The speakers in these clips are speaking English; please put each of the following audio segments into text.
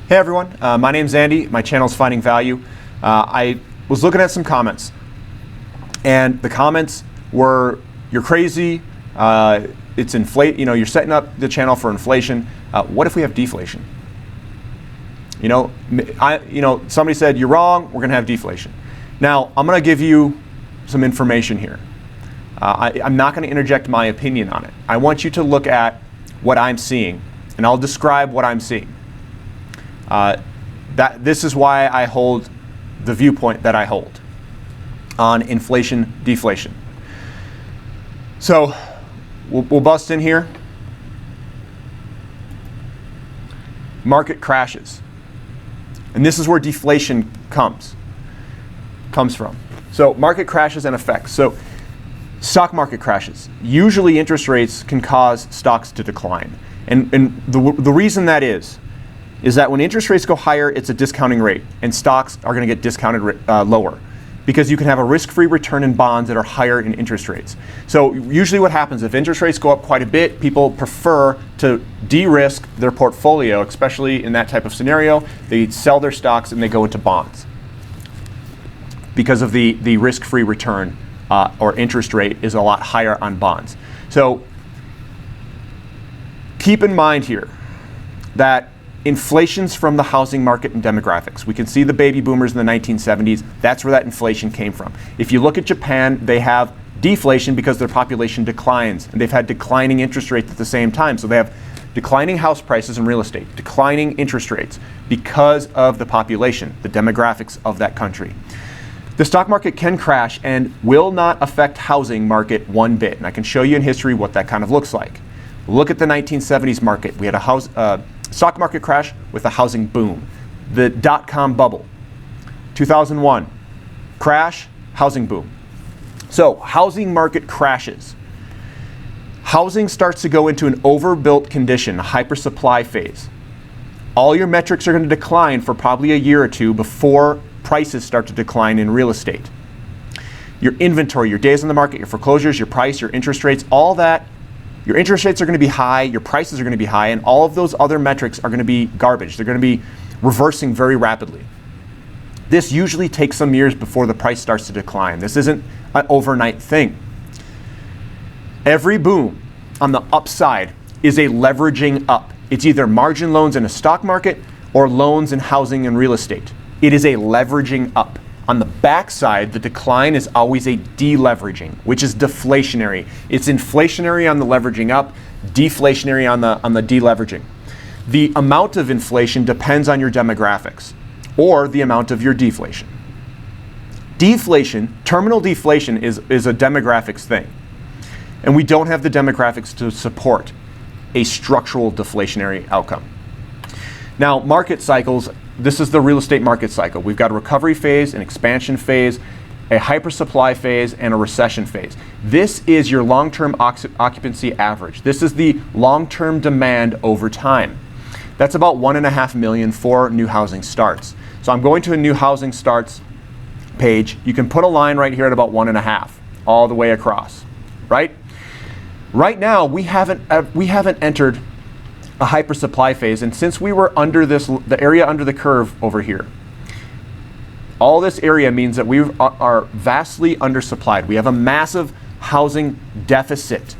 Hey everyone, my name's Andy. My channel's Finding Value. I was looking at some comments, and the comments were, "You're crazy. It's inflate. You know, you're setting up the channel for inflation. What if we have deflation?" Somebody said you're wrong. We're going to have deflation. Now I'm going to give you some information here. I'm not going to interject my opinion on it. I want you to look at what I'm seeing, and I'll describe what I'm seeing. This is why I hold the viewpoint that I hold on inflation, deflation. So we'll bust in here. Market crashes. And this is where deflation comes from. So market crashes and effects. So stock market crashes. Usually interest rates can cause stocks to decline. And the reason that is that when interest rates go higher, it's a discounting rate, and stocks are going to get discounted lower because you can have a risk-free return in bonds that are higher in interest rates. So usually what happens, if interest rates go up quite a bit, people prefer to de-risk their portfolio, especially in that type of scenario. They sell their stocks and they go into bonds because of the risk-free return or interest rate is a lot higher on bonds. So keep in mind here that inflation's from the housing market and demographics. We can see the baby boomers in the 1970s. That's where that inflation came from. If you look at Japan, they have deflation because their population declines, and they've had declining interest rates at the same time. So they have declining house prices and real estate, declining interest rates because of the population, the demographics of that country. The stock market can crash and will not affect housing market one bit. And I can show you in history what that kind of looks like. Look at the 1970s market. We had a stock market crash with a housing boom. The dot-com bubble. 2001, crash, housing boom. So housing market crashes. Housing starts to go into an overbuilt condition, a hypersupply phase. All your metrics are going to decline for probably a year or two before prices start to decline in real estate. Your inventory, your days on the market, your foreclosures, your price, your interest rates, all that. Your interest rates are going to be high, your prices are going to be high, and all of those other metrics are going to be garbage. They're going to be reversing very rapidly. This usually takes some years before the price starts to decline. This isn't an overnight thing. Every boom on the upside is a leveraging up. It's either margin loans in a stock market or loans in housing and real estate. It is a leveraging up. On the backside, the decline is always a deleveraging, which is deflationary. It's inflationary on the leveraging up, deflationary on the deleveraging. The amount of inflation depends on your demographics or the amount of your deflation. Deflation, terminal deflation is a demographics thing. And we don't have the demographics to support a structural deflationary outcome. Now, market cycles, this is the real estate market cycle. We've got a recovery phase, an expansion phase, a hypersupply phase, and a recession phase. This is your long-term occupancy average. This is the long-term demand over time. That's about 1.5 million for new housing starts. So I'm going to a new housing starts page. You can put a line right here at about 1.5 all the way across, right? Right now, we haven't entered a hypersupply phase, and since we were under the area under the curve over here, all this area means that we are vastly undersupplied. We have a massive housing deficit.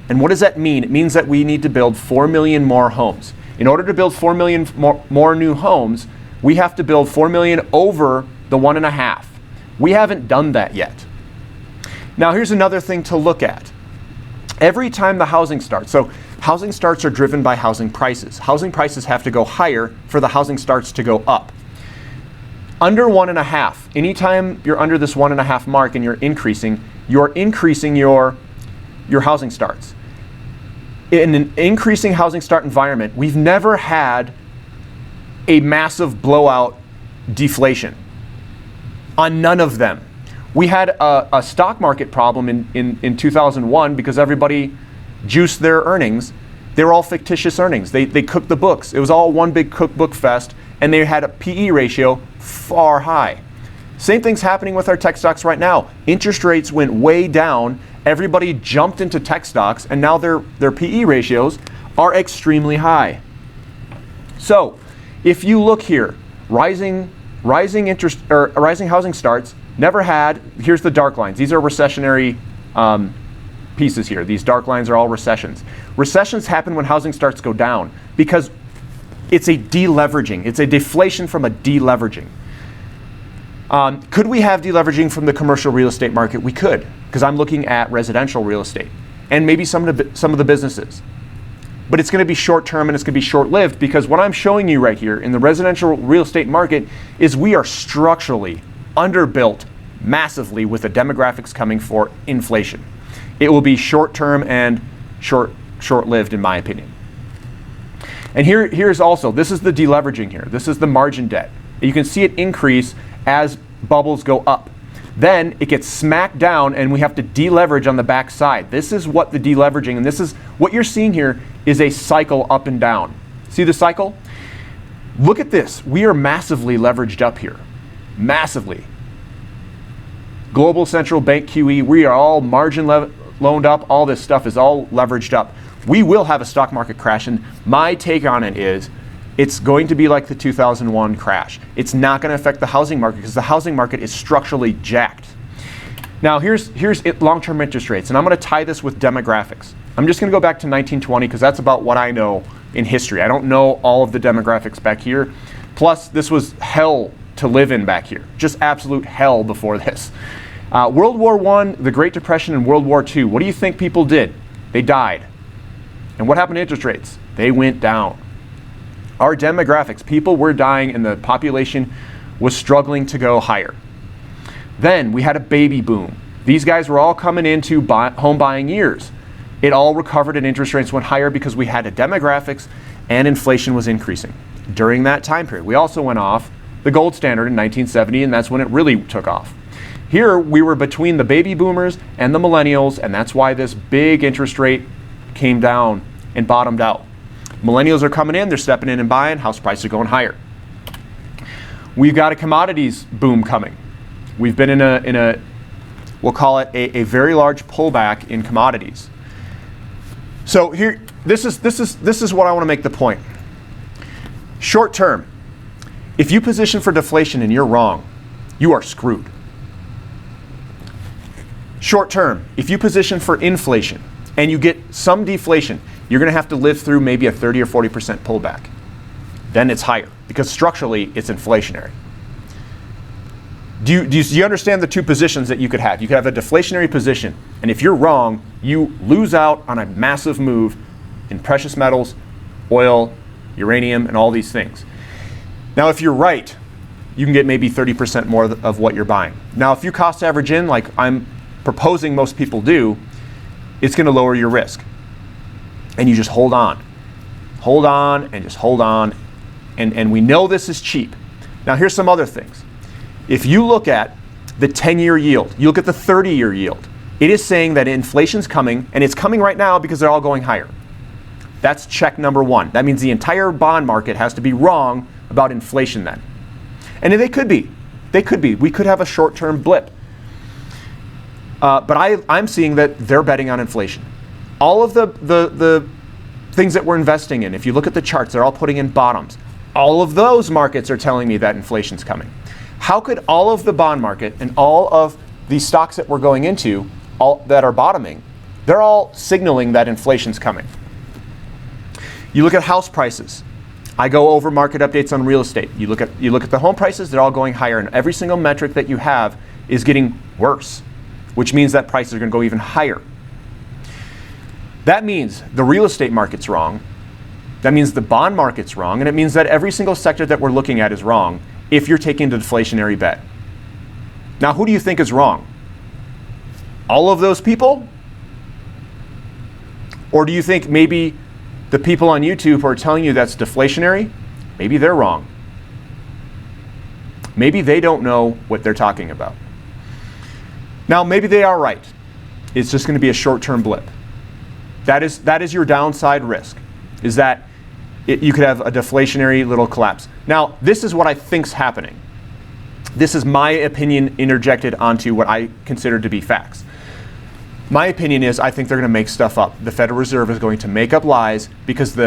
And what does that mean? It means that we need to build 4 million more homes. In order to build 4 million more new homes, we have to build 4 million over the 1.5. We haven't done that yet. Now here's another thing to look at. Every time the housing starts, so housing starts are driven by housing prices. Housing prices have to go higher for the housing starts to go up. Under 1.5, anytime you're under this 1.5 mark and you're increasing your housing starts. In an increasing housing start environment, we've never had a massive blowout deflation on none of them. We had a stock market problem in 2001 because everybody juiced their earnings. They were all fictitious earnings. They cooked the books. It was all one big cookbook fest, and they had a PE ratio far high. Same thing's happening with our tech stocks right now. Interest rates went way down. Everybody jumped into tech stocks, and now their PE ratios are extremely high. So If you look here, rising housing starts never had. Here's the dark lines. These are recessionary pieces here. These dark lines are all recessions. Recessions happen when housing starts go down because it's a deleveraging. It's a deflation from a deleveraging. Could we have deleveraging from the commercial real estate market? We could, because I'm looking at residential real estate and maybe some of the businesses. But it's going to be short term and it's going to be short lived, because what I'm showing you right here in the residential real estate market is we are structurally underbuilt massively with the demographics coming for inflation. It will be short term and short lived, in my opinion. And here's also, this is the deleveraging here. This is the margin debt. You can see it increase as bubbles go up. Then it gets smacked down and we have to deleverage on the back side. This is what the deleveraging, and this is what you're seeing here, is a cycle up and down. See the cycle? Look at this. We are massively leveraged up here. Massively. Global Central Bank QE, we are all margin loaned up. All this stuff is all leveraged up. We will have a stock market crash, and my take on it is it's going to be like the 2001 crash. It's not going to affect the housing market because the housing market is structurally jacked. Now here's long-term interest rates, and I'm going to tie this with demographics. I'm just going to go back to 1920 because that's about what I know in history. I don't know all of the demographics back here. Plus, this was hell to live in back here. Just absolute hell before this. World War I, the Great Depression, and World War II. What do you think people did? They died. And what happened to interest rates? They went down. Our demographics, people were dying and the population was struggling to go higher. Then we had a baby boom. These guys were all coming into home buying years. It all recovered and interest rates went higher because we had a demographics and inflation was increasing. During that time period, we also went off the gold standard in 1970, and that's when it really took off. Here we were between the baby boomers and the millennials, and that's why this big interest rate came down and bottomed out. Millennials are coming in, they're stepping in and buying, house prices are going higher. We've got a commodities boom coming. We've been in a we'll call it a very large pullback in commodities. So here, this is what I want to make the point. Short term, if you position for deflation and you're wrong, you are screwed. Short term, if you position for inflation and you get some deflation, you're going to have to live through maybe a 30 or 40% pullback. Then it's higher because structurally it's inflationary. Do you understand the two positions that you could have? You could have a deflationary position, and if you're wrong, you lose out on a massive move in precious metals, oil, uranium, and all these things. Now, if you're right, you can get maybe 30% more of what you're buying. Now, if you cost average in, like I'm proposing most people do, it's going to lower your risk. And you just hold on. Hold on and just hold on. And we know this is cheap. Now, here's some other things. If you look at the 10-year yield, you look at the 30-year yield, it is saying that inflation's coming, and it's coming right now because they're all going higher. That's check number one. That means the entire bond market has to be wrong about inflation then. And they could be. They could be. We could have a short-term blip. But I'm seeing that they're betting on inflation. All of the things that we're investing in, if you look at the charts, they're all putting in bottoms. All of those markets are telling me that inflation's coming. How could all of the bond market and all of the stocks that we're going into, all that are bottoming, they're all signaling that inflation's coming? You look at house prices. I go over market updates on real estate. You look at the home prices, they're all going higher, and every single metric that you have is getting worse, which means that prices are going to go even higher. That means the real estate market's wrong. That means the bond market's wrong, and it means that every single sector that we're looking at is wrong if you're taking the deflationary bet. Now, who do you think is wrong? All of those people? Or do you think maybe the people on YouTube who are telling you that's deflationary, maybe they're wrong? Maybe they don't know what they're talking about. Now, maybe they are right. It's just going to be a short-term blip. That is your downside risk, is that you could have a deflationary little collapse. Now, this is what I think's happening. This is my opinion interjected onto what I consider to be facts. My opinion is I think they're going to make stuff up. The Federal Reserve is going to make up lies because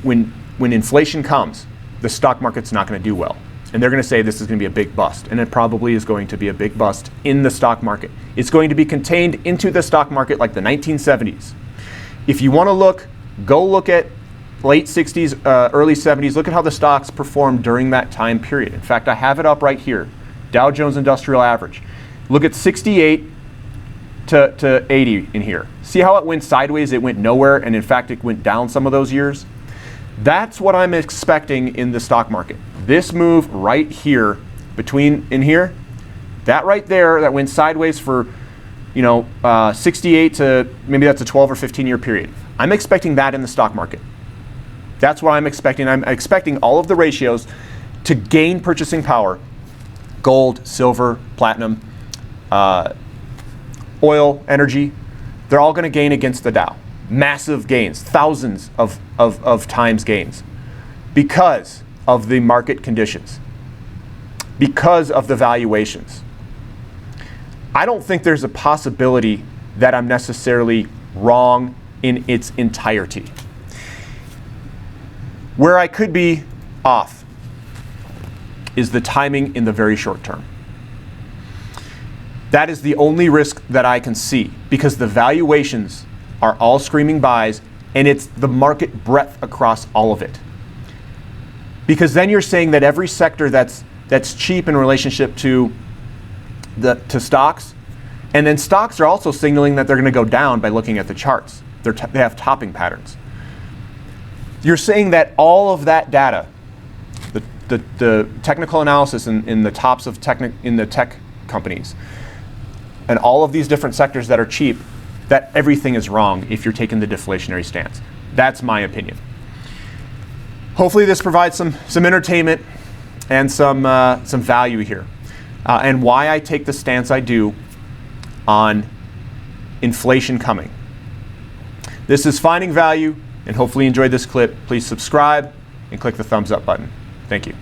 when inflation comes, the stock market's not going to do well. And they're going to say this is going to be a big bust. And it probably is going to be a big bust in the stock market. It's going to be contained into the stock market like the 1970s. If you want to look, go look at late 60s, early 70s. Look at how the stocks performed during that time period. In fact, I have it up right here. Dow Jones Industrial Average. Look at 68 to 80 in here. See how it went sideways? It went nowhere, and in fact, it went down some of those years. That's what I'm expecting in the stock market. This move right here, in here, that right there, that went sideways for, 68 to, maybe that's a 12 or 15 year period. I'm expecting that in the stock market. That's what I'm expecting. I'm expecting all of the ratios to gain purchasing power. Gold, silver, platinum, oil, energy, they're all going to gain against the Dow. Massive gains, thousands of times gains, because of the market conditions, because of the valuations. I don't think there's a possibility that I'm necessarily wrong in its entirety. Where I could be off is the timing in the very short term. That is the only risk that I can see, because the valuations are all screaming buys, and it's the market breadth across all of it. Because then you're saying that every sector that's cheap in relationship to stocks, and then stocks are also signaling that they're going to go down by looking at the charts. They have topping patterns. You're saying that all of that data, the technical analysis in the tops of in the tech companies, and all of these different sectors that are cheap, that everything is wrong if you're taking the deflationary stance. That's my opinion. Hopefully this provides some entertainment and some value here, and why I take the stance I do on inflation coming. This is Finding Value, and hopefully you enjoyed this clip. Please subscribe and click the thumbs up button. Thank you.